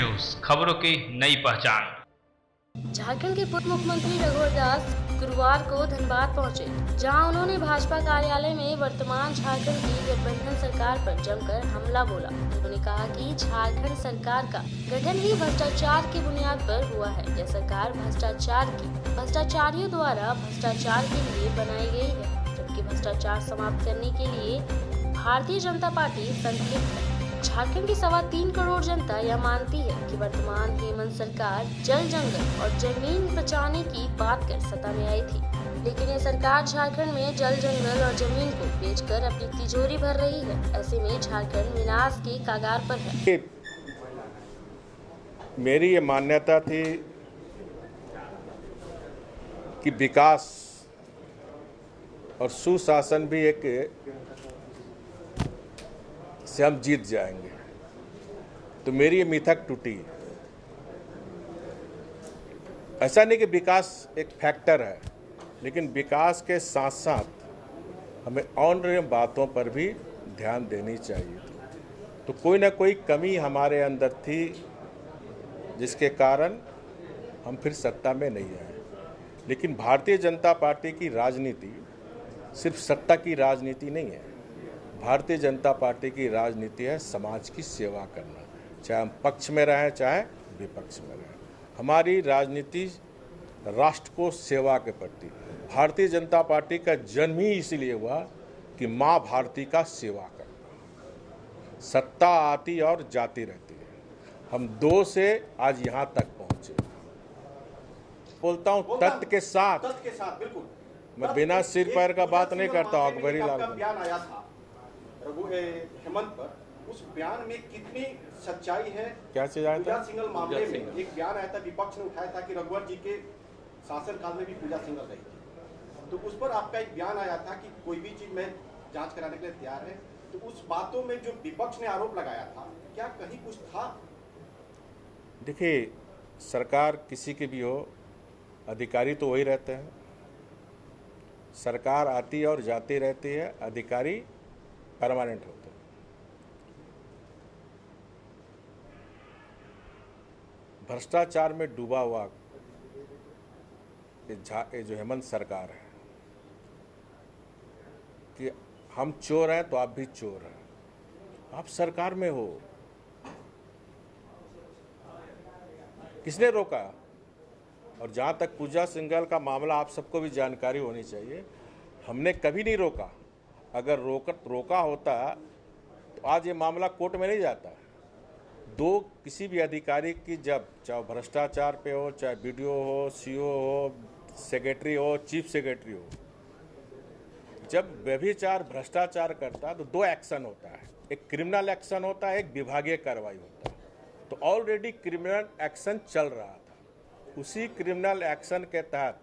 News, खबरों की नई पहचान। झारखंड के पूर्व मुख्यमंत्री रघुवर दास गुरुवार को धनबाद पहुंचे, जहां उन्होंने भाजपा कार्यालय में वर्तमान झारखंड की गठबंधन सरकार पर जमकर हमला बोला। उन्होंने कहा कि झारखंड सरकार का गठन ही भ्रष्टाचार की बुनियाद पर हुआ है। यह सरकार भ्रष्टाचारियों द्वारा भ्रष्टाचार के लिए बनाई गई है, जबकि भ्रष्टाचार समाप्त करने के लिए भारतीय जनता पार्टी संतुलित है। झारखंड की 3.25 करोड़ जनता यह मानती है कि वर्तमान हेमंत सरकार जल, जंगल और जमीन बचाने की बात कर सत्ता में आई थी, लेकिन यह सरकार झारखंड में जल, जंगल और जमीन को बेचकर अपनी तिजोरी भर रही है। ऐसे में झारखंड विनाश के कगार पर है। मेरी ये मान्यता थी कि विकास और सुशासन भी एक से हम जीत जाएंगे, तो मेरी ये मिथक टूटी। ऐसा नहीं कि विकास एक फैक्टर है, लेकिन विकास के साथ साथ हमें अन्य बातों पर भी ध्यान देनी चाहिए। तो कोई ना कोई कमी हमारे अंदर थी, जिसके कारण हम फिर सत्ता में नहीं आए। लेकिन भारतीय जनता पार्टी की राजनीति सिर्फ सत्ता की राजनीति नहीं है। भारतीय जनता पार्टी की राजनीति है समाज की सेवा करना, चाहे हम पक्ष में रहें चाहे विपक्ष में रहें। हमारी राजनीति राष्ट्र को सेवा के प्रति। भारतीय जनता पार्टी का जन्म ही इसीलिए हुआ कि माँ भारती का सेवा करना। सत्ता आती और जाती रहती है, हम 2 से आज यहाँ तक पहुँचे। बोलता हूँ तथ्य के साथ बिल्कुल। मैं बिना सिर पैर का बात नहीं करता। अकबरी लाल बयान आया था हेमंत पर, उस बयान में कितनी सच्चाई है? क्या चीज आया था? पूजा सिंघल मामले में एक बयान आया था, विपक्ष ने उठाया था कि रघुवर जी के शासनकाल में भी पूजा सिंघल रही थी। तो उस पर आपका एक बयान आया था कि कोई भी चीज में जांच कराने के लिए तैयार है। तो उस बातों में जो विपक्ष ने आरोप लगाया था, क्या कहीं कुछ था? देखिए, सरकार किसी की भी हो, अधिकारी तो वही रहते हैं। सरकार आती और जाती रहती है, अधिकारी परमानेंट होते हैं। भ्रष्टाचार में डूबा हुआ ये जो हेमंत सरकार है कि हम चोर हैं तो आप भी चोर हैं। आप सरकार में हो, किसने रोका? और जहाँ तक पूजा सिंघल का मामला, आप सबको भी जानकारी होनी चाहिए, हमने कभी नहीं रोका। अगर रोका होता तो आज ये मामला कोर्ट में नहीं जाता। किसी भी अधिकारी की जब चाहे भ्रष्टाचार पे हो, चाहे बीडीओ हो, सीओ हो, सेक्रेटरी हो, चीफ सेक्रेटरी हो, जब व्यभिचार भ्रष्टाचार करता तो 2 एक्शन होता है। एक क्रिमिनल एक्शन होता है, एक विभागीय कार्रवाई होता है। तो ऑलरेडी क्रिमिनल एक्शन चल रहा था। उसी क्रिमिनल एक्शन के तहत